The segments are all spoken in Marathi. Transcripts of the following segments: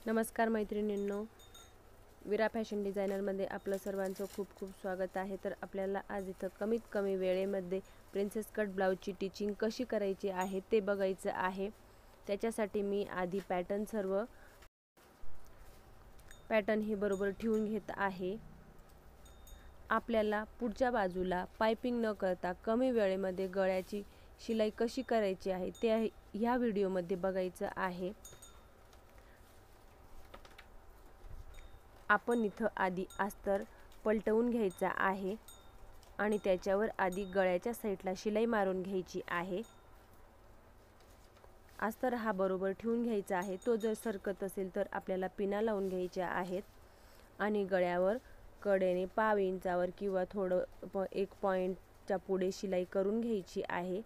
नमस्कार मैत्रिणींनो, विरा फॅशन डिझायनरमध्ये आपलं सर्वांचं खूप खूप स्वागत आहे। तर आपल्याला आज इथं कमीत कमी वेळेमध्ये प्रिन्सेस कट ब्लाउजची टिचिंग कशी करायची आहे ते बघायचं आहे। त्याच्यासाठी मी आधी पॅटर्न हे बरोबर ठेवून घेत आहे। आपल्याला पुढच्या बाजूला पाइपिंग न करता कमी वेळेमध्ये गळ्याची शिलाई कशी करायची आहे ते ह्या व्हिडिओमध्ये बघायचं आहे। आपण इथं आधी अस्तर पलटवून घ्यायचा आहे आणि त्याच्यावर आधी गळ्याच्या साईडला शिलाई मारून घ्यायची आहे। अस्तर हा बरोबर ठेवून घ्यायचा आहे। तो जर सरकत असेल तर आपल्याला पिना लावून घ्यायच्या आहेत आणि गळ्यावर कडेने पाव इंचावर किंवा थोडं 1 पॉइंटच्या पुढे शिलाई करून घ्यायची आहे।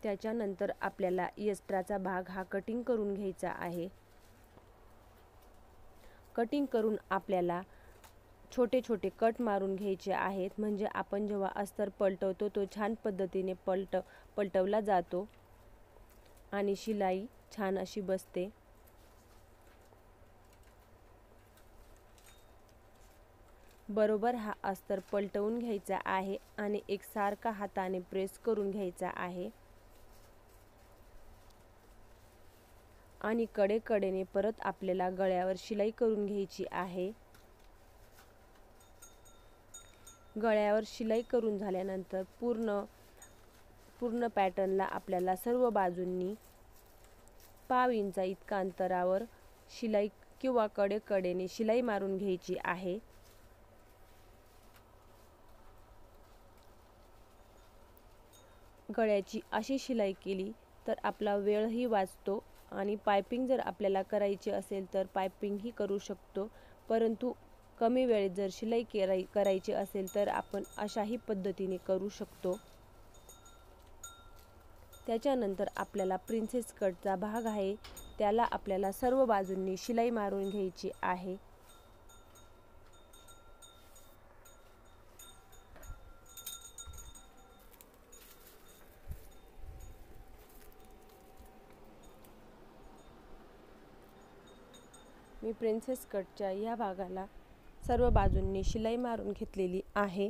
त्याच्यानंतर आपल्याला एक्स्ट्राचा भाग हा कटिंग करून घ्यायचा आहे। कटिंग करून आपल्याला छोटे छोटे कट मारून घ्यायचे आहेत, म्हणजे आपण जेव्हा अस्तर पलटवतो तो छान पद्धतीने पलटवला जातो आणि शिलाई छान अशी बसते। बरोबर हा अस्तर पलटवून घ्यायचा आहे आणि एकसारखा हाताने प्रेस करून घ्यायचा आहे आणि कडेने परत आपल्याला गळ्यावर शिलाई करून घ्यायची आहे। गळ्यावर शिलाई करून झाल्यानंतर पूर्ण पॅटर्नला आपल्याला सर्व बाजूंनी पाव इंचा इतका अंतरावर शिलाई किंवा कडेने शिलाई मारून घ्यायची आहे। गळ्याची अशी शिलाई केली तर आपला वेळही वाचतो आणि पाइपिंग जर आपल्याला करायची असेल तर पाइपिंग ही करू शकतो, परंतु कमी वेळेत जर शिलाई करायची असेल तर आपण अशाही पद्धतीने करू शकतो। त्याच्यानंतर आपल्याला प्रिन्सेस कटचा भाग आहे त्याला आपल्याला सर्व बाजूंनी शिलाई मारून घ्यायची आहे। मी प्रिन्सेस कटच्या या भागाला सर्व बाजूंनी शिलाई मारून घेतलेली आहे।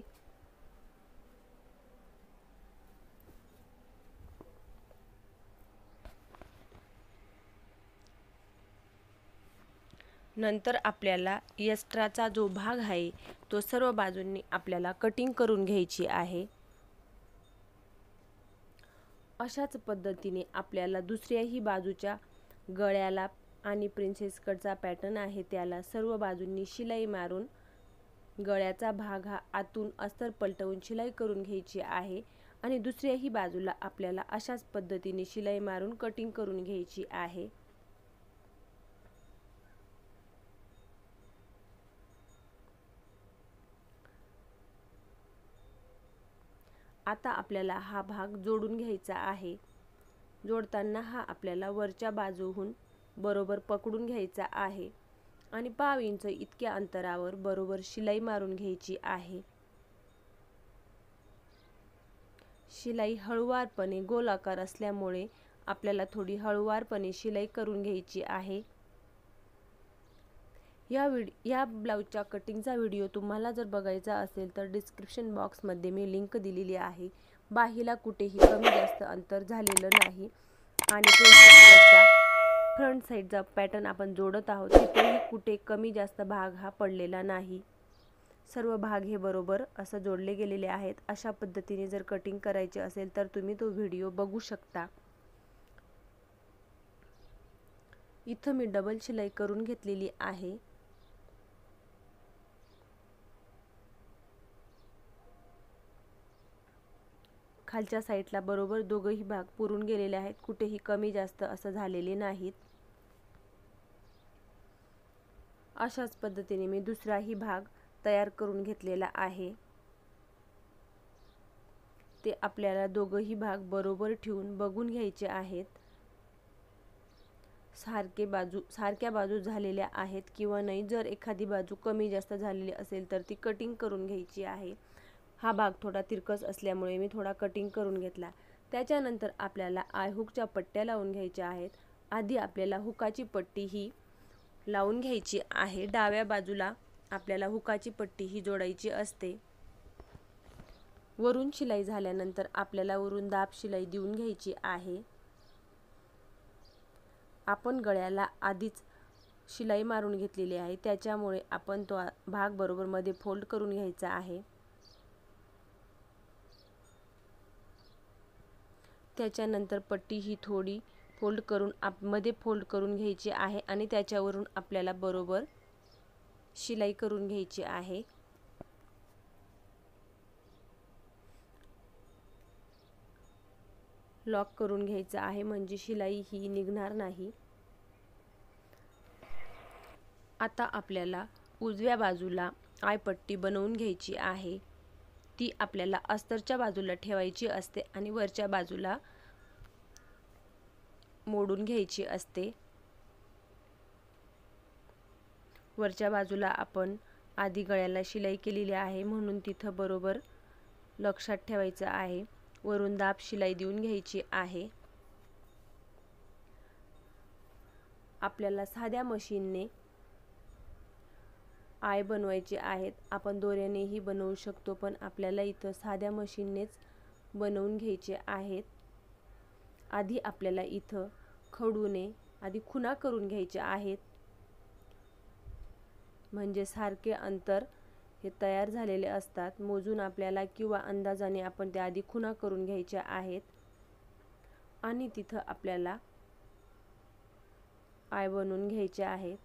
नंतर आपल्याला एक्स्ट्राचा जो भाग आहे तो सर्व बाजूंनी आपल्याला कटिंग करून घ्यायची आहे। अशाच पद्धतीने आपल्याला दुसऱ्याही बाजूच्या गळ्याला आणि प्रिन्सेस कटचा पॅटर्न आहे त्याला सर्व बाजूंनी शिलाई मारून गळ्याचा भाग हा आतून अस्तर पलटवून शिलाई करून घ्यायची आहे आणि दुसऱ्याही बाजूला आपल्याला अशाच पद्धतीने शिलाई मारून कटिंग करून घ्यायची आहे। आता आपल्याला हा भाग जोडून घ्यायचा आहे। जोडताना हा आपल्याला वरच्या बाजूहून बरोबर पकडून घ्यायचा आहे आणि पाव इंच इतक्या अंतरावर बरोबर शिलाई मारून घ्यायची आहे। शिलाई हळूवारपणे गोलाकार असल्यामुळे आपल्याला थोडी हळूवारपणे शिलाई करून घ्यायची आहे। या ब्लाउजच्या कटिंगचा व्हिडिओ तुम्हाला जर बघायचा असेल तर डिस्क्रिप्शन बॉक्समध्ये मी लिंक दिलेली आहे। बाहीला कुठेही कमी जास्त अंतर झालेलं नाही आणि फ्रंट साईडचा पॅटर्न आपण जोडत आहोत तिथेही कुठे कमी जास्त भाग हा पडलेला नाही। सर्व भाग हे बरोबर असं जोडले गेलेले आहेत। अशा पद्धतीने जर कटिंग करायचे असेल तर तुम्ही तो व्हिडिओ बघू शकता। इथं मी डबल शिलाई करून घेतलेली आहे। खालच्या साईडला बरोबर दोघंही भाग पुरून गेलेले आहेत, कुठेही कमी जास्त असं झालेले नाहीत। अशाच पद्धतीने मी दुसराही भाग तयार करून घेतलेला आहे। ते आपल्याला दोघंही भाग बरोबर ठेवून बघून घ्यायचे आहेत। सारख्या बाजू झालेल्या आहेत किंवा नाही। जर एखादी बाजू कमी जास्त झालेली असेल तर ती कटिंग करून घ्यायची आहे। हा भाग थोडा तिरकस असल्यामुळे मी थोडा कटिंग करून घेतला। त्याच्यानंतर आपल्याला आय हुकच्या पट्ट्या लावून घ्यायच्या आहेत आधी आपल्याला हुकाची पट्टी ही लावून घ्यायची आहे। डाव्या बाजूला आपल्याला हुकाची पट्टी ही जोडायची असते। वरून शिलाई झाल्यानंतर आपल्याला वरून दाब शिलाई देऊन घ्यायची आहे। आपण गळ्याला आधीच शिलाई मारून घेतलेली आहे, त्याच्यामुळे आपण तो भाग बरोबर मध्ये फोल्ड करून घ्यायचा आहे। त्याच्यानंतर पट्टी ही थोडी फोल्ड करून मध्ये फोल्ड करून घ्यायची आहे आणि त्याच्यावरून आपल्याला बरोबर शिलाई करून घ्यायची आहे। लॉक करून घ्यायचा आहे म्हणजे शिलाई ही निघणार नाही। आता आपल्याला उजव्या बाजूला आयपट्टी बनवून घ्यायची आहे। ती आपल्याला अस्तरच्या बाजूला ठेवायची असते आणि वरच्या बाजूला मोडून घ्यायची असते। वरच्या बाजूला आपण आधी गळ्याला शिलाई केलेली आहे म्हणून तिथं बरोबर लक्षात ठेवायचं आहे। वरून दाब शिलाई देऊन घ्यायची आहे। आपल्याला साध्या मशीनने आय बनवायचे आहेत। आपण दोऱ्यानेही बनवू शकतो, पण आपल्याला इथं साध्या मशीननेच बनवून घ्यायचे आहेत। आधी आपल्याला इथं खडूने आधी खुणा करून घ्यायच्या आहेत, म्हणजे सारखे अंतर हे तयार झालेले असतात। मोजून आपल्याला किंवा अंदाजाने आपण त्या आधी खुणा करून घ्यायच्या आहेत आणि तिथं आपल्याला आय बनवून घ्यायचे आहेत।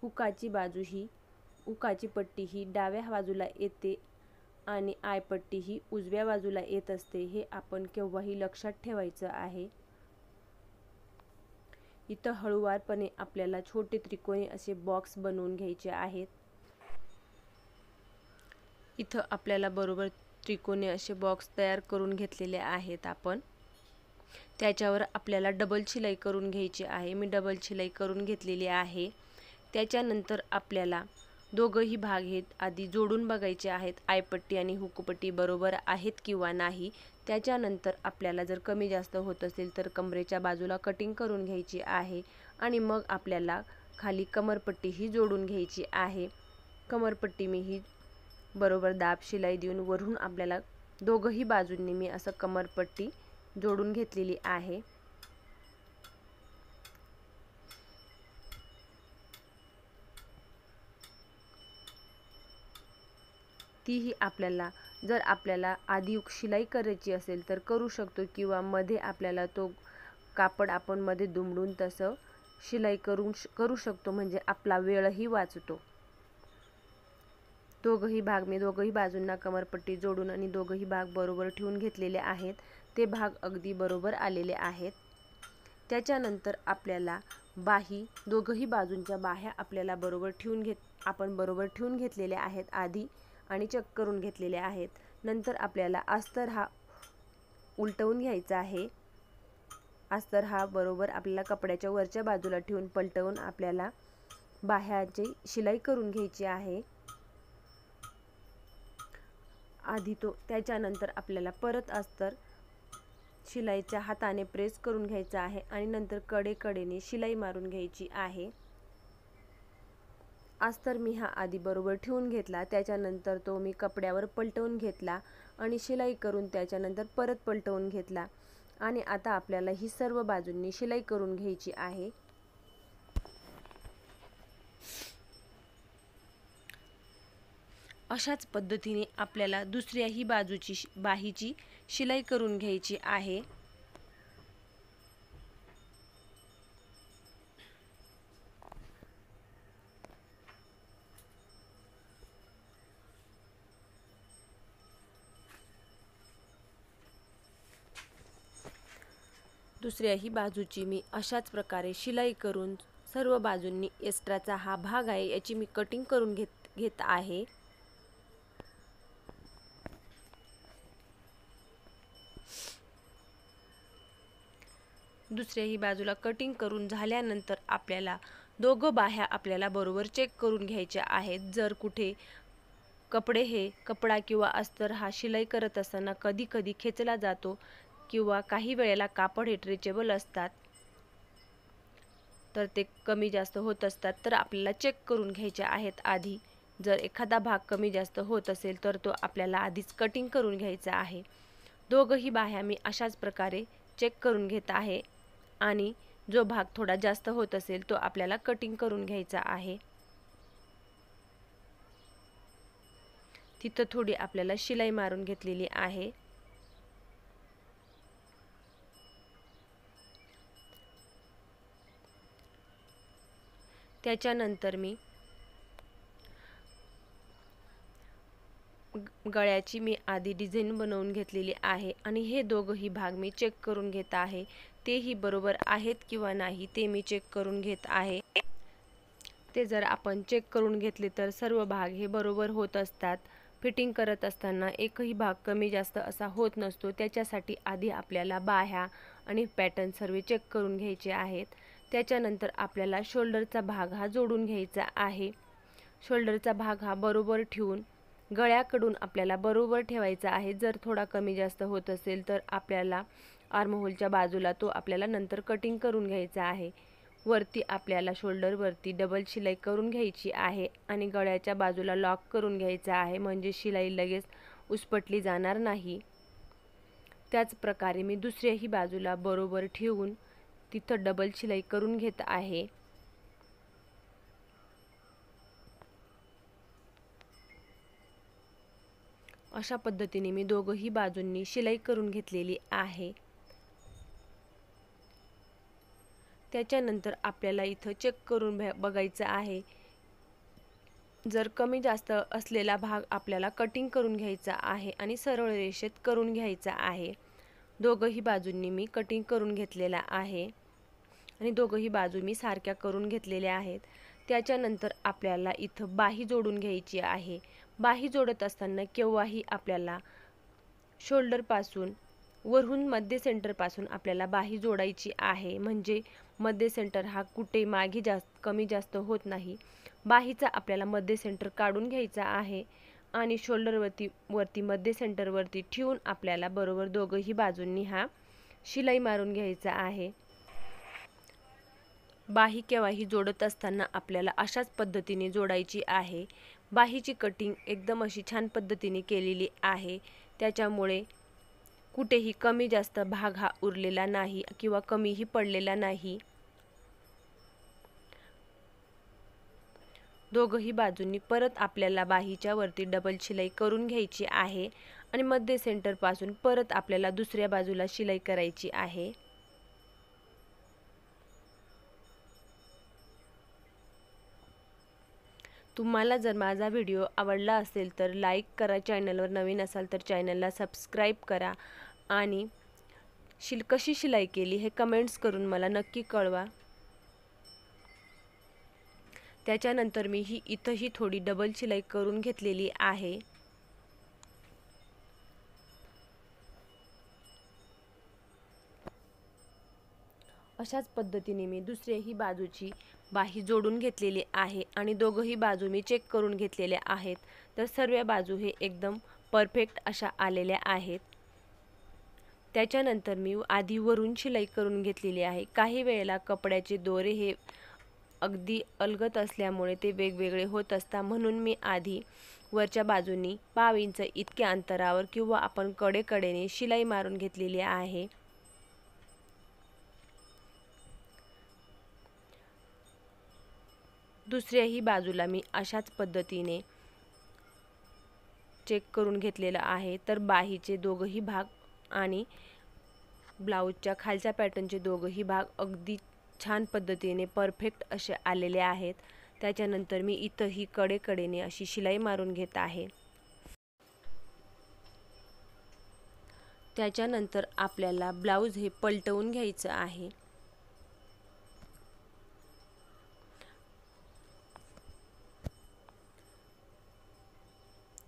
हुकाची बाजू ही हुकाची पट्टी ही डाव्या बाजूला येते आणि आय पट्टी ही उजव्या बाजूला येत असते, हे आपण केव्हाही लक्षात ठेवायचं आहे। इथं हळूवारपणे आपल्याला छोटे त्रिकोणी असे बॉक्स बनवून घ्यायचे आहेत। इथं आपल्याला बरोबर त्रिकोणी असे बॉक्स तयार करून घेतलेले आहेत आपण। त्याच्यावर आपल्याला डबल शिलाई करून घ्यायची आहे। मी डबल शिलाई करून घेतलेली आहे। त्याच्यानंतर आपल्याला दोघंही भाग हे आधी जोडून बघायचे आहेत, आयपट्टी आणि हुकपट्टी बरोबर आहेत किंवा नाही। त्याच्यानंतर आपल्याला जर कमी जास्त होत असेल तर कमरेच्या बाजूला कटिंग करून घ्यायची आहे आणि मग आपल्याला खाली कमरपट्टी ही जोडून घ्यायची आहे। कमरपट्टी मी ही बरोबर दाब शिलाई देऊन वरून आपल्याला दोघंही बाजूंनी मी असं कमरपट्टी जोडून घेतलेली आहे। तीही आपल्याला जर आपल्याला आधी शिलाई करायची असेल तर करू शकतो किंवा मध्ये आपल्याला तो कापड आपण मध्ये दुमडून तसं शिलाई करू शकतो, म्हणजे आपला वेळही वाचतो। दोघंही भाग मी दोघंही बाजूंना कमरपट्टी जोडून आणि दोघंही भाग बरोबर ठेवून घेतलेले आहेत। ते भाग अगदी बरोबर आलेले आहेत। त्याच्यानंतर आपल्याला बाही दोघंही बाजूंच्या बाह्या आपल्याला बरोबर ठेवून घेतलेल्या आहेत आधी आणि चेक करून घेतलेले आहेत। नंतर आपल्याला अस्तर हा उलटवून घ्यायचा आहे। अस्तर हा बरोबर आपल्याला कपड्याच्या वरच्या बाजूला ठेवून पलटवून आपल्याला बाह्याची शिलाई करून घ्यायची आहे। त्याच्यानंतर आपल्याला परत अस्तर शिलाईच्या हाताने प्रेस करून घ्यायचा आहे आणि नंतर कडेने शिलाई मारून घ्यायची आहे। अस्तर मी हा आधी बरोबर ठेवून घेतला, त्याच्यानंतर तो मी कपड्यावर पलटवून घेतला आणि शिलाई करून त्याच्यानंतर परत पलटवून घेतला आणि आता आपल्याला ही सर्व बाजूंनी शिलाई करून घ्यायची आहे। अशाच पद्धतीने आपल्याला दुसऱ्याही बाजूची बाहीची शिलाई करून घ्यायची आहे। दुसऱ्याही बाजूची मी अशाच प्रकारे शिलाई करून सर्व बाजूंनी एक्स्ट्राचा हा भाग आहे याची मी कटिंग करून घेत आहे। दुसऱ्याही बाजूला कटिंग करून झाल्यानंतर आपल्याला दोघं बाह्या आपल्याला बरोबर चेक करून घ्यायच्या आहेत। जर कुठे कपडा किंवा अस्तर हा शिलाई करत असताना कधी कधी खेचला जातो किंवा काही वेळेला कापड हे स्ट्रेचेबल असतात, तर ते कमी जास्त होत असतात, तर आपल्याला चेक करून घ्यायचे आहेत आधी. जर एखादा भाग कमी जास्त होत असेल तर तो आपल्याला आधीच कटिंग करून घ्यायचा आहे. दोघंही बाह्या मी अशाच प्रकारे चेक करून घेत आहे आणि जो भाग थोडा जास्त होत असेल तो आपल्याला कटिंग करून घ्यायचा आहे. तिथं थोडी आपल्याला शिलाई मारून घेतलेली आहे. त्याच्यानंतर मी गळ्याची आधी डिझाईन बनवून घेतलेली आहे आणि हे दोघंही भाग मी चेक करून घेत आहे. तेही बरोबर आहेत किंवा नाही ते मी चेक करून घेत आहे. ते जर आपण चेक करून घेतले तर सर्व भाग हे बरोबर होत असतात. फिटिंग करत असताना एकही भाग कमी जास्त असा होत नसतो. त्याच्यासाठी आधी आपल्याला बाह्या आणि पॅटर्न सर्व चेक करून घ्यायचे आहेत. त्याच्यानंतर आपल्याला शोल्डरचा भाग हा जोडून घ्यायचा आहे. शोल्डरचा भाग हा बरोबर ठेवून गळ्याकडून आपल्याला बरोबर ठेवायचा आहे. जर थोडा कमी जास्त होत असेल तर आपल्याला आर्महोलच्या बाजूला तो आपल्याला नंतर कटिंग करून घ्यायचा आहे. वरती आपल्याला शोल्डरवरती डबल शिलाई करून घ्यायची आहे आणि गळ्याच्या बाजूला लॉक करून घ्यायचा आहे, म्हणजे शिलाई लगेच उसपटली जाणार नाही. त्याच प्रकारे मी दुसऱ्याही बाजूला बरोबर ठेवून तिथं डबल शिलाई करून घेत आहे. अशा पद्धतीने मी दोघंही बाजूंनी शिलाई करून घेतलेली आहे. त्याच्यानंतर आपल्याला इथं चेक करून बघायचं आहे. जर कमी जास्त असलेला भाग आपल्याला कटिंग करून घ्यायचा आहे आणि सरळ रेषेत करून घ्यायचा आहे. दोघंही बाजूंनी मी कटिंग करून घेतलेला आहे आणि दोघंही बाजू मी सारख्या करून घेतलेल्या आहेत. त्याच्यानंतर आपल्याला इथं बाही जोडून घ्यायची आहे. बाही जोडत असताना केव्हाही आपल्याला शोल्डरपासून वरून मध्य सेंटरपासून आपल्याला बाही जोडायची आहे, म्हणजे मध्य सेंटर हा कुठे मागे कमी जास्त होत नाही. बाहीचा आपल्याला मध्य सेंटर काढून घ्यायचा आहे आणि वरती मध्य सेंटरवरती ठेवून आपल्याला बरोबर दोघंही बाजूंनी हा शिलाई मारून घ्यायचा आहे. बाही केव्हाही जोडत असताना आपल्याला अशाच पद्धतीने जोडायची आहे. बाहीची कटिंग एकदम अशी छान पद्धतीने केलेली आहे, त्याच्यामुळे कुठेही कमी जास्त भाग हा उरलेला नाही किंवा कमीही पडलेला नाही. दोघंही बाजूंनी परत आपल्याला बाहीच्या वरती डबल शिलाई करून घ्यायची आहे आणि मध्य सेंटर पासून परत आपल्याला दुसऱ्या बाजूला शिलाई करायची आहे. तुम्हाला जर माझा व्हिडिओ आवडला असेल तर लाईक करा, चॅनलवर नवीन असाल तर चॅनलला सबस्क्राईब करा आणि कशी शिलाई केली हे कमेंट्स करून मला नक्की कळवा. त्याच्यानंतर मी इथंही थोडी डबल शिलाई करून घेतलेली आहे. अशाच पद्धतीने मी दुसऱ्याही बाजूची बाही जोडून घेतलेली आहे आणि दोघंही बाजू मी चेक करून घेतलेल्या आहेत. तर सर्व बाजू हे एकदम परफेक्ट अशा आलेल्या आहेत. त्याच्यानंतर मी आधी वरून शिलाई करून घेतलेली आहे. काही वेळेला कपड्याचे दोरे हे अगदी अलगद असल्यामुळे ते वेगवेगळे होत असतात, म्हणून मी आधी वरच्या बाजूनी 5 इंच इतक्या अंतरावर किंवा आपण कडेकडेने शिलाई मारून घेतलेली आहे. दुसऱ्याही बाजूला मी अशाच पद्धतीने चेक करून घेतलेला आहे. तर बाहीचे दोघंही भाग आणि ब्लाऊजच्या खालच्या पॅटर्नचे दोघंही भाग अगदी छान पद्धतीने परफेक्ट असे आलेले आहेत. त्याच्यानंतर मी इथंही कडेकडेने अशी शिलाई मारून घेत आहे. त्याच्यानंतर आपल्याला ब्लाऊज हे पलटवून घ्यायचं आहे.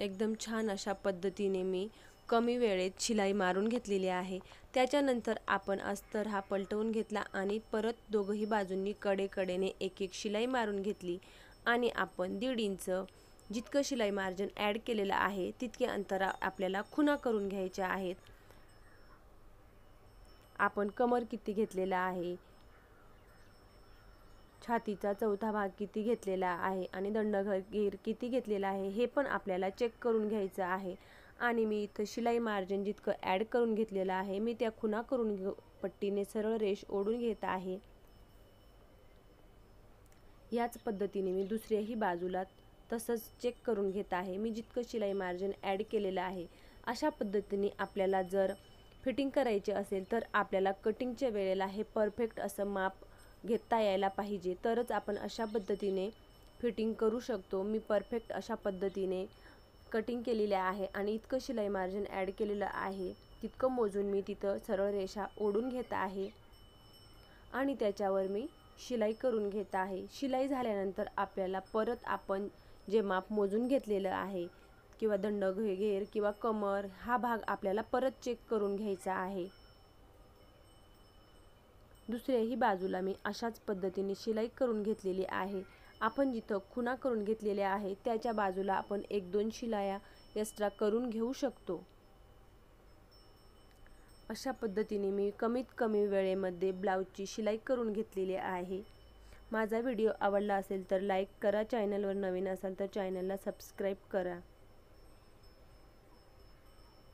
एकदम छान अशा पद्धतीने मी कमी वेळेत शिलाई मारून घेतलेली आहे. त्याच्यानंतर आपण अस्तर हा पलटवून घेतला आणि परत दोघंही बाजूंनी कडेकडेने एक एक शिलाई मारून घेतली आणि आपण 1.5 इंच जितकं शिलाई मार्जिन ॲड केलेलं आहे तितके अंतर आपल्याला खुणा करून घ्यायच्या आहेत. आपण कमर किती घेतलेला आहे, छातीचा चौथा भाग किती घेतलेला आहे आणि दंडघेर किती घेतलेला आहे हे पण आपल्याला चेक करून घ्यायचं आहे। आणि मी इथं शिलाई मार्जिन जितकं ॲड करून घेतलेलं आहे मी त्या खुणा करून पट्टीने सरळ रेष ओढून घेत आहे। याच पद्धतीने मी दुसऱ्याही बाजूला तसंच चेक करून घेत आहे। मी जितकं शिलाई मार्जिन ॲड केलेलं आहे अशा पद्धतीने आपल्याला जर फिटिंग करायचे असेल तर आपल्याला कटिंगच्या वेळेला हे परफेक्ट असं माप घेता यायला पाहिजे, तरच आपण अशा पद्धतीने फिटिंग करू शकतो। मी परफेक्ट अशा पद्धतीने कटिंग केलेले आहे आणि इतकं शिलाई मार्जिन ॲड केलेलं आहे तितकं मोजून मी तिथं सरळ रेषा ओढून घेत आहे आणि त्याच्यावर मी शिलाई करून घेत आहे। शिलाई झाल्यानंतर आपल्याला परत आपण जे माप मोजून घेतलेलं आहे किंवा दंडघेर किंवा कमर हा भाग आपल्याला परत चेक करून घ्यायचा आहे। दुसऱ्याही बाजूला मी अशाच पद्धतीने शिलाई करून घेतलेली आहे। आपण जिथं खुणा करून घेतलेल्या आहे त्याच्या बाजूला आपण 1-2 शिलाया एक्स्ट्रा करून घेऊ शकतो। अशा पद्धतीने मी कमीत कमी वेळेमध्ये ब्लाऊजची शिलाई करून घेतलेली आहे। माझा व्हिडिओ आवडला असेल तर लाईक करा, चॅनलवर नवीन असाल तर चॅनलला सबस्क्राईब करा।